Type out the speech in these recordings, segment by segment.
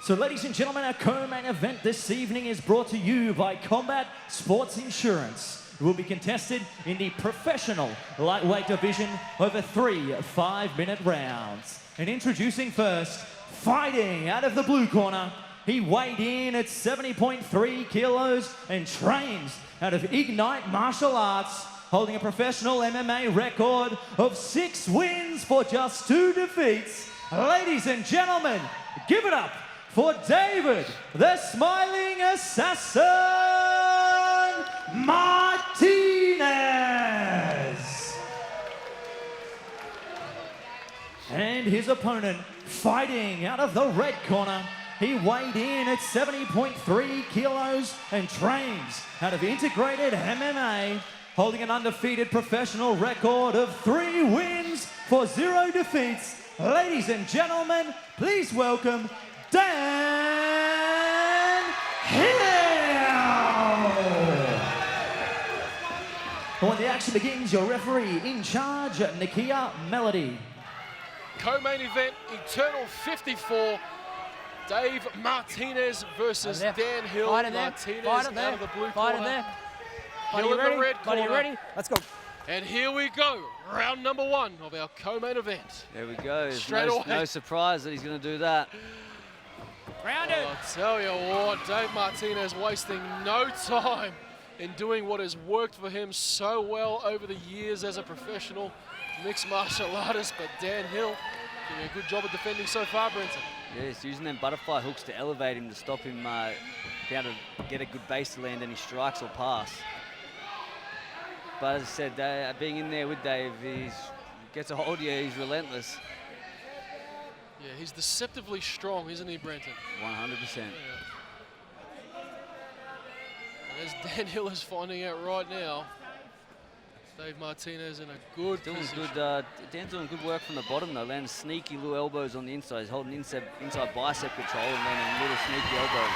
So ladies and gentlemen, our co-main event this evening is brought to you by Combat Sports Insurance. It will be contested in the professional lightweight division over 3 5-minute rounds. And introducing first, fighting out of the blue corner, he weighed in at 70.3 kilos and trains out of Ignite Martial Arts, holding a professional MMA record of 6 wins for just 2 defeats. Ladies and gentlemen, give it up for David, the Smiling Assassin Martinez. And his opponent, fighting out of the red corner, he weighed in at 70.3 kilos and trains out of Integrated MMA, holding an undefeated professional record of 3 wins for 0 defeats. Ladies and gentlemen, please welcome Dan Hill! When the action begins, your referee in charge, Nakia Melody. Co-main event, Eternal 54. Dave Martinez versus Dan Hill. Martinez out of the blue corner. Hill in the red corner. You ready? Let's go. And here we go, round number 1 of our co-main event. There we go. Straight away. No surprise that he's going to do that. Round it. I'll tell you what, Dave Martinez wasting no time in doing what has worked for him so well over the years as a professional mixed martial artist. But Dan Hill doing a good job of defending so far, Brenton. Yes, using them butterfly hooks to elevate him, to stop him be able to get a good base to land any strikes or pass. But as I said, being in there with Dave, he gets a hold of you, he's relentless. Yeah, he's deceptively strong, isn't he, Brenton? 100%. Yeah. As Dan Hill is finding out right now, Dave Martinez in a good position. Dan's doing good work from the bottom though, landing sneaky little elbows on the inside. He's holding inside bicep control and landing little sneaky elbows.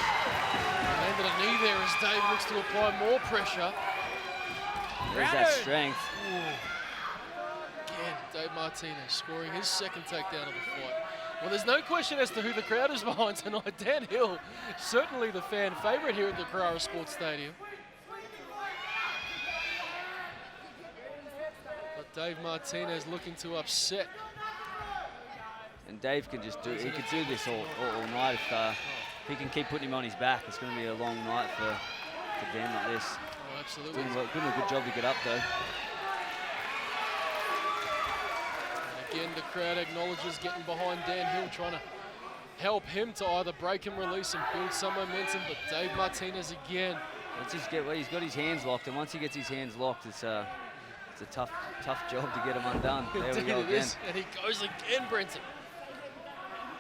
Landed a knee there as Dave looks to apply more pressure. There's that strength. Ooh. Again, Dave Martinez scoring his second takedown of the fight. Well, there's no question as to who the crowd is behind tonight. Dan Hill, certainly the fan favourite here at the Carrara Sports Stadium. But Dave Martinez looking to upset. And Dave can just he could do this all night if he can keep putting him on his back. It's going to be a long night for Dan like this. Oh, absolutely. Doing a good job to get up though. Again, the crowd acknowledges getting behind Dan Hill, trying to help him to either break and release and build some momentum. But Dave Martinez again. He's got his hands locked, and once he gets his hands locked, it's a tough job to get him undone. There we go again. And he goes again, Brenton.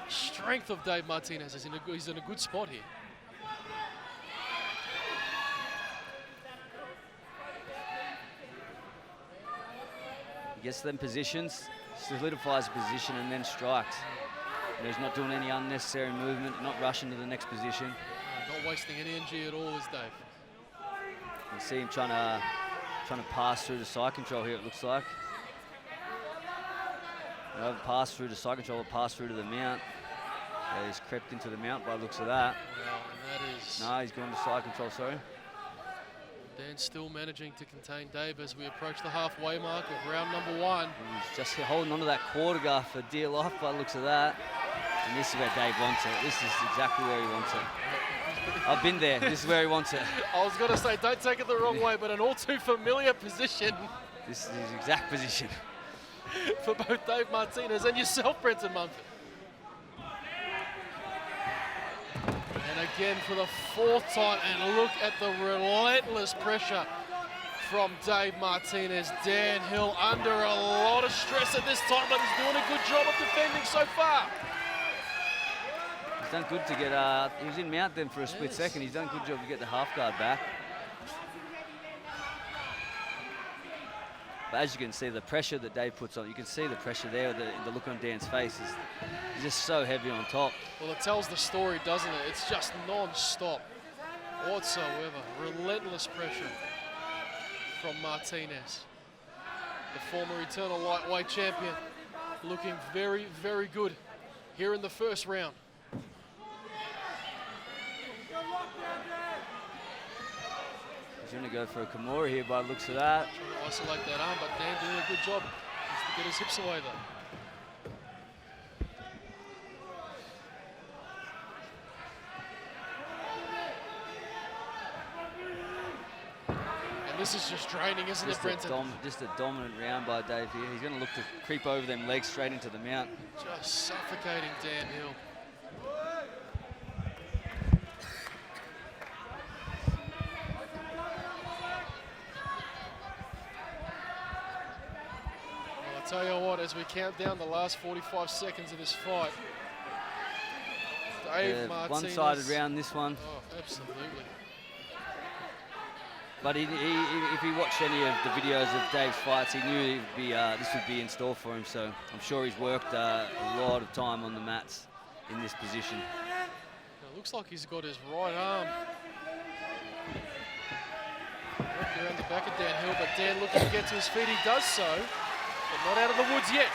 Strength of Dave Martinez. He's in a good spot here. He gets them positions, solidifies the position, and then strikes. And he's not doing any unnecessary movement, not rushing to the next position. Not wasting any energy at all, is Dave. You see him trying to pass through the side control here, it looks like. Another pass through the side control, a pass through to the mount. He's crept into the mount by the looks of that. Well, and that is... No, he's gone to side control, sorry. Dan still managing to contain Dave as we approach the halfway mark of round number 1. He's just holding onto that quarter guard for dear life by the looks of that. And this is where Dave wants it. This is exactly where he wants it. I've been there. This is where he wants it. I was going to say, don't take it the wrong way, but an all too familiar position. This is his exact position. For both Dave Martinez and yourself, Brenton Mumford. And again for the 4th time, and look at the relentless pressure from Dave Martinez. Dan Hill under a lot of stress at this time, but he's doing a good job of defending so far. He's done good to get, he was in mount then for a split second. He's done a good job to get the half guard back. But as you can see, the pressure that Dave puts on, you can see the pressure there, the look on Dan's face is just so heavy on top. Well, it tells the story, doesn't it? It's just non-stop whatsoever. Relentless pressure from Martinez. The former Eternal Lightweight champion looking very, very good here in the first round. going to go for a Kimura here by the looks of that. Trying to isolate that arm, but Dan doing a good job. Needs to get his hips away though. And this is just draining, isn't it, Brenton? Just a dominant round by Dave here. He's going to look to creep over them legs straight into the mount. Just suffocating Dan Hill. Well, I tell you what, as we count down the last 45 seconds of this fight, Dave Martinez. One-sided round, this one. Oh, absolutely. But if he watched any of the videos of Dave's fights, he knew this would be in store for him. So I'm sure he's worked a lot of time on the mats in this position. It looks like he's got his right arm working around the back of Dan Hill, but Dan looking to get to his feet. He does so, but not out of the woods yet.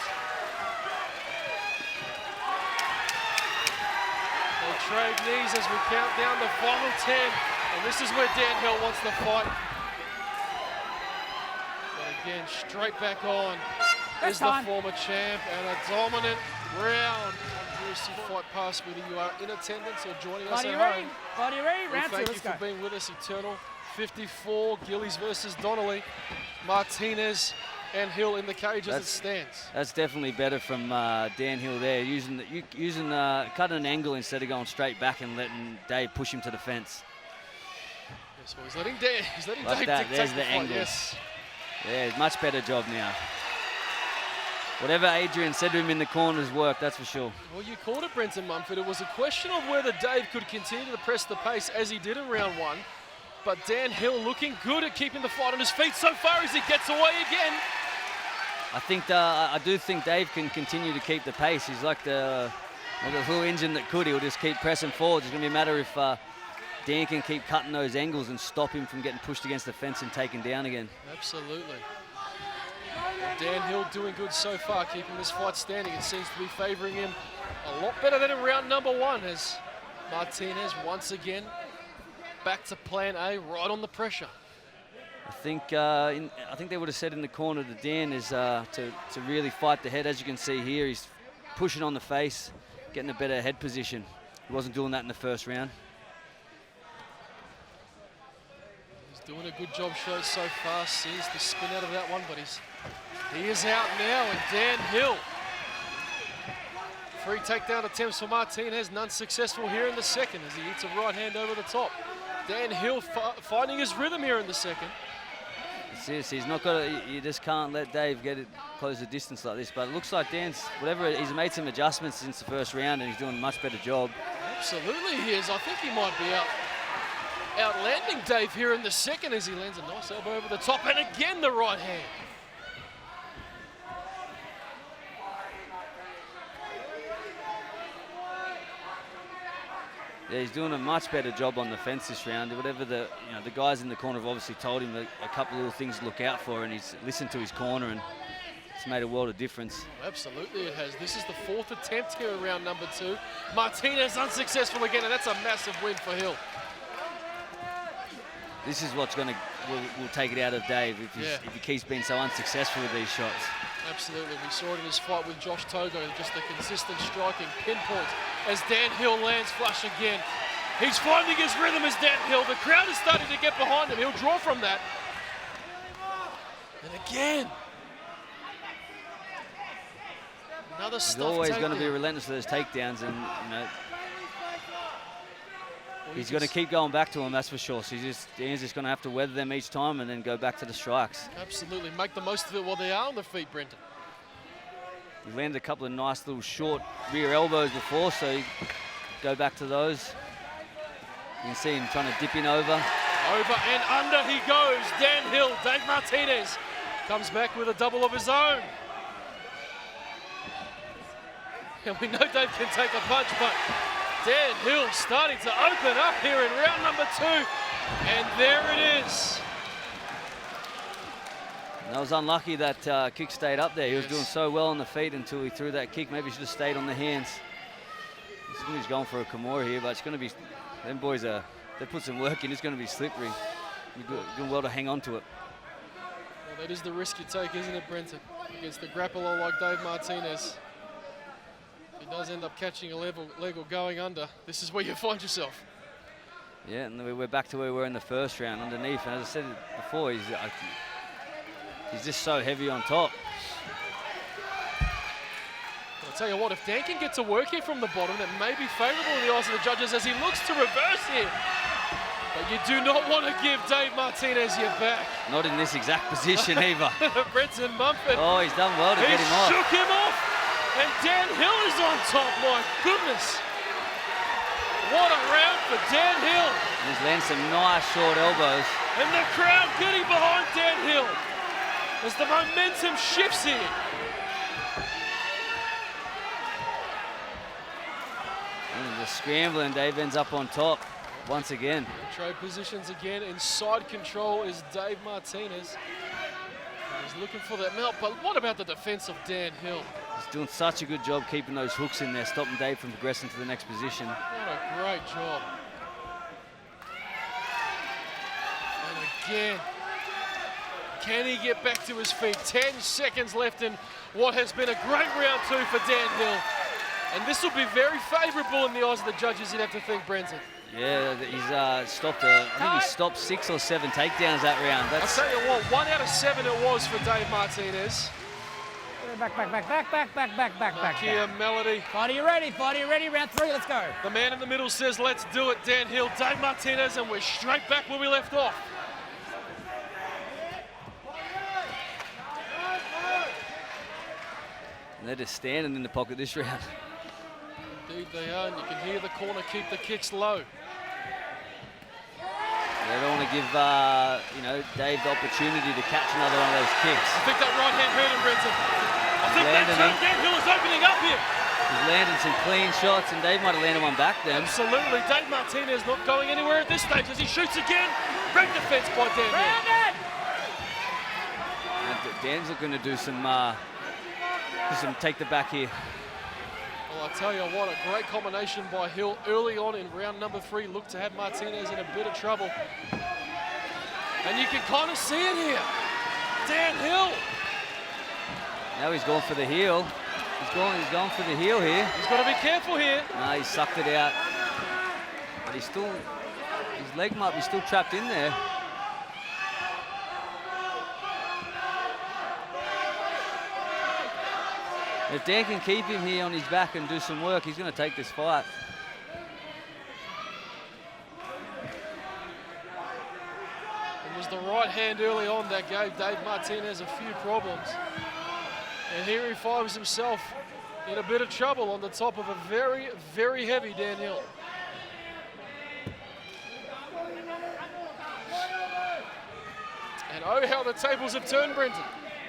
They trade knees as we count down the final 10. And this is where Dan Hill wants to fight. But again, straight back on is the former champ, and a dominant round on UFC Fight Pass. Whether you are in attendance or joining us at home, Body ready, round two, thank you let's go. for being with us. Eternal 54, Gillies versus Donnelly, Martinez and Hill in the cage as it stands. That's definitely better from Dan Hill there, cutting an angle instead of going straight back and letting Dave push him to the fence. So he's letting Dave Like that, dictate there's the the fight, angle. yes. Yeah, much better job now. Whatever Adrian said to him in the corner has worked, that's for sure. Well, you called it, Brenton Mumford. It was a question of whether Dave could continue to press the pace as he did in round one. But Dan Hill looking good at keeping the fight on his feet so far as he gets away again. I do think Dave can continue to keep the pace. He's like the little engine that could. He'll just keep pressing forward. It's going to be a matter if Dan can keep cutting those angles and stop him from getting pushed against the fence and taken down again. Absolutely. Dan Hill doing good so far, keeping this fight standing. It seems to be favouring him a lot better than in round number one, as Martinez once again back to plan A, right on the pressure. I think they would have said in the corner to Dan is to really fight the head. As you can see here, he's pushing on the face, getting a better head position. He wasn't doing that in the first round. Doing a good job show so far. Sees the spin out of that one, but he is out now, and Dan Hill. 3 takedown attempts for Martinez, none successful here in the second as he hits a right hand over the top. Dan Hill finding his rhythm here in the second. He's not got to, you just can't let Dave close the distance like this, but it looks like he's made some adjustments since the first round and he's doing a much better job. Absolutely he is. I think he might be outlanding Dave here in the second as he lands a nice elbow over the top, and again the right hand. Yeah, he's doing a much better job on the fence this round. Whatever the guys in the corner have obviously told him a couple of little things to look out for, and he's listened to his corner, and it's made a world of difference. Absolutely it has. This is the 4th attempt here in round number 2. Martinez unsuccessful again, and that's a massive win for Hill. This is what's will take it out of Dave if he keeps being so unsuccessful with these shots. Absolutely. We saw it in his fight with Josh Togo, just the consistent striking, pinpoint, as Dan Hill lands flush again. He's finding his rhythm as Dan Hill. The crowd is starting to get behind him. He'll draw from that. And again. Another stuffed takedown. He's always going to be relentless with those takedowns, and he's going to keep going back to them, that's for sure. So Dan's just going to have to weather them each time and then go back to the strikes. Absolutely. Make the most of it while they are on the feet, Brenton. He landed a couple of nice little short rear elbows before, so you go back to those. You can see him trying to dip in over. Over and under he goes. Dan Hill, Dave Martinez comes back with a double of his own. And we know Dave can take a punch, but Dan Hill starting to open up here in round number 2. And there it is. And that was unlucky that kick stayed up there. He was doing so well on the feet until he threw that kick. Maybe he should have stayed on the hands. He's going for a Kimura here, but it's going to be, them boys they put some work in. It's going to be slippery. You're doing well to hang on to it. Well, that is the risk you take, isn't it, Brenton? Against the grappler like Dave Martinez. If he does end up catching a leg or going under, this is where you find yourself. Yeah, and we're back to where we were in the first round, underneath. And as I said before, he's just so heavy on top. I'll tell you what, if Dan can get to work here from the bottom, that may be favourable in the eyes of the judges as he looks to reverse here. But you do not want to give Dave Martinez your back. Not in this exact position either. Brenton Mumford. Oh, he's done well to get him off. He shook him off. And Dan Hill is on top, my goodness. What a round for Dan Hill. He's landed some nice short elbows. And the crowd getting behind Dan Hill as the momentum shifts here. And the scrambling, Dave ends up on top once again. Trade positions again. Inside control is Dave Martinez. He's looking for that melt, but what about the defense of Dan Hill? He's doing such a good job keeping those hooks in there, stopping Dave from progressing to the next position. What a great job. And again, can he get back to his feet? 10 seconds left in what has been a great round 2 for Dan Hill. And this will be very favourable in the eyes of the judges, you'd have to think, Brenton. Yeah, he's stopped, I think he stopped 6 or 7 takedowns that round. I'll tell you what, 1 out of 7 it was for Dave Martinez. Back. Kia Melody. Fighter, you ready? Fighter, you ready? Round 3, let's go. The man in the middle says, let's do it, Dan Hill, Dave Martinez, and we're straight back where we left off. And they're just standing in the pocket this round. Indeed they are, and you can hear the corner keep the kicks low. They don't want to give, Dave the opportunity to catch another one of those kicks. I think that right hand hurt him, Brenton. I think that Dan Hill is opening up here. He's landed some clean shots, and Dave might have landed one back then. Absolutely, Dave Martinez not going anywhere at this stage as he shoots again. Great defense by Dan Hill. And Dan's looking to do some take the back here. Well, I tell you what, a great combination by Hill early on in round number 3. Looked to have Martinez in a bit of trouble. And you can kind of see it here. Dan Hill. Now he's going for the heel. He's going for the heel here. He's got to be careful here. No, he sucked it out. But he's still, his leg might be still trapped in there. If Dan can keep him here on his back and do some work, he's going to take this fight. It was the right hand early on that gave Dave Martinez a few problems. And here he finds himself in a bit of trouble on the top of a very, very heavy Dan Hill. And oh, how the tables have turned, Brenton.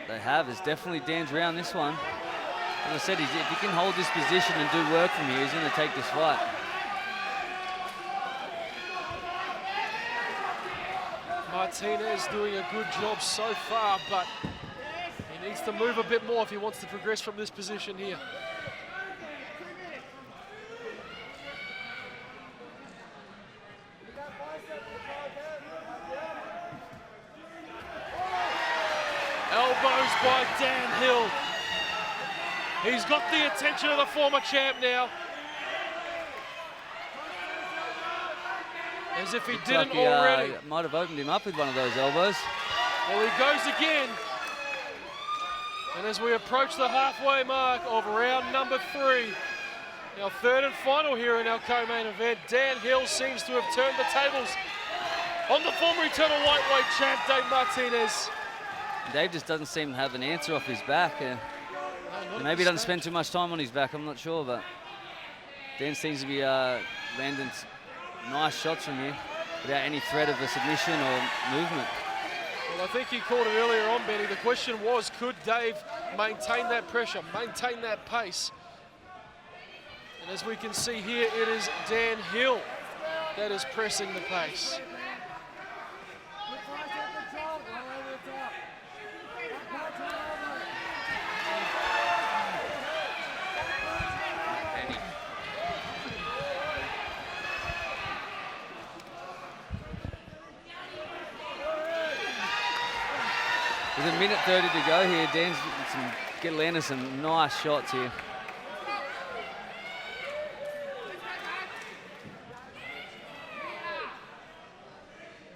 They have. It's definitely Dan's round, this one. As I said, if he can hold this position and do work from here, he's going to take this fight. Martinez doing a good job so far, but he needs to move a bit more if he wants to progress from this position here. Elbows by Dan Hill. He's got the attention of the former champ now. As if he didn't already. Might have opened him up with one of those elbows. Well, he goes again. And as we approach the halfway mark of round number 3, our third and final here in our co-main event, Dan Hill seems to have turned the tables on the former eternal lightweight champ, Dave Martinez. Dave just doesn't seem to have an answer off his back. Maybe he doesn't spend too much time on his back, I'm not sure, but Dan seems to be landing nice shots from here without any threat of a submission or movement. Well, I think he called it earlier on, Benny. The question was, could Dave maintain that pressure, maintain that pace? And as we can see here, it is Dan Hill that is pressing the pace. With a minute 30 to go here, Dan's landing some nice shots here.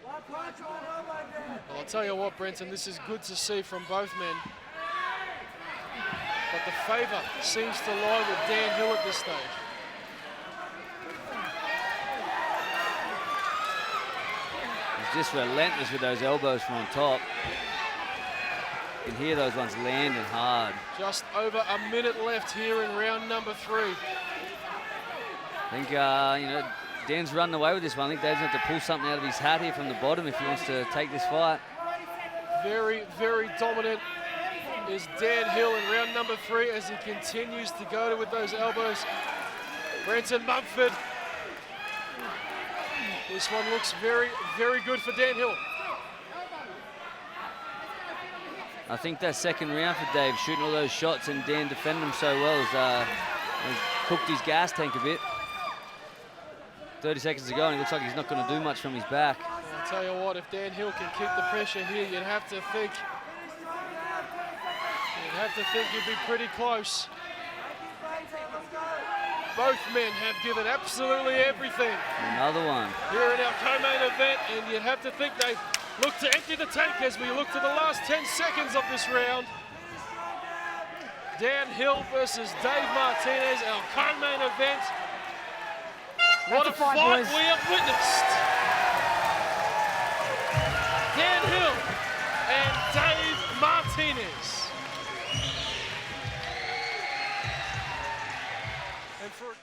Well, I'll tell you what, Brenton, this is good to see from both men. But the favour seems to lie with Dan Hill at this stage. He's just relentless with those elbows from on top. You can hear those ones landing hard. Just over a minute left here in round number 3. I think, you know, Dan's running away with this one. I think Dave's going to have to pull something out of his hat here from the bottom if he wants to take this fight. Very, very dominant is Dan Hill in round number 3 as he continues to go with those elbows. Brenton Mumford. This one looks very, very good for Dan Hill. I think that second round for Dave, shooting all those shots and Dan defending them so well, has cooked his gas tank a bit. 30 seconds to go, and it looks like he's not going to do much from his back. I'll tell you what, if Dan Hill can keep the pressure here, you'd have to think he'd be pretty close. Both men have given absolutely everything. Another one. Here in our co-main event, and you'd have to think they look to empty the tank as we look to the last 10 seconds of this round. Dan Hill versus Dave Martinez, our co-main event. What a fight boys. we have witnessed. Dan Hill and Dave Martinez. And for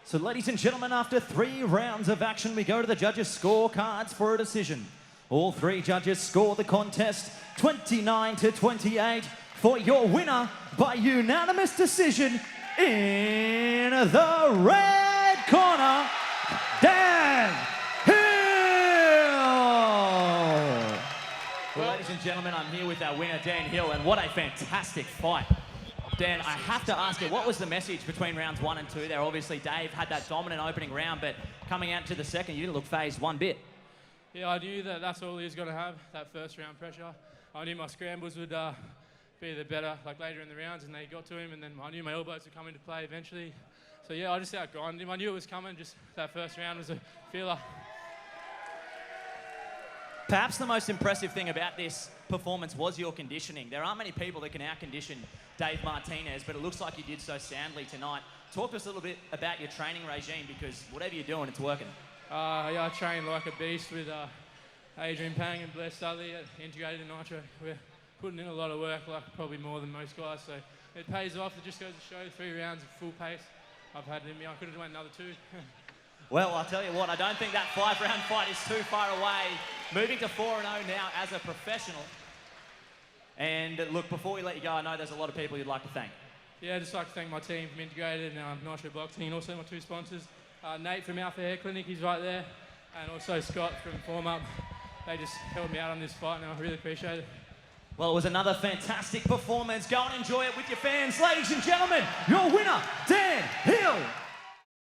So ladies and gentlemen, after 3 rounds of action, we go to the judges' scorecards for a decision. All 3 judges score the contest 29-28 for your winner by unanimous decision in the red corner, Dan Hill. Well, ladies and gentlemen, I'm here with our winner, Dan Hill, and what a fantastic fight. Dan, I have to ask you, what was the message between rounds 1 and 2 there? Obviously, Dave had that dominant opening round, but coming out to the second, you didn't look phased one bit. Yeah, I knew that that's all he was going to have, that first round pressure. I knew my scrambles would be the better, like later in the rounds, and they got to him, and then I knew my elbows would come into play eventually. So yeah, I just outgrinded him. I knew it was coming, just that first round was a feeler. Perhaps the most impressive thing about this performance was your conditioning. There aren't many people that can out-condition Dave Martinez, but it looks like you did so soundly tonight. Talk to us a little bit about your training regime, because whatever you're doing, it's working. Yeah, I train like a beast with Adrian Pang and Bless Dudley at Integrated Nitro. We're putting in a lot of work, like probably more than most guys, so it pays off. It just goes to show 3 rounds of full pace I've had in me. I could have went another 2. Well, I'll tell you what, I don't think that 5-round fight is too far away. Moving to 4-0 now as a professional. And look, before we let you go, I know there's a lot of people you'd like to thank. Yeah, I'd just like to thank my team from Integrated and Nitro Boxing, and also my 2 sponsors. Nate from Alpha Hair Clinic, he's right there, and also Scott from Form Up. They just held me out on this fight, and I really appreciate it. Well, it was another fantastic performance. Go and enjoy it with your fans. Ladies and gentlemen, your winner, Dan Hill.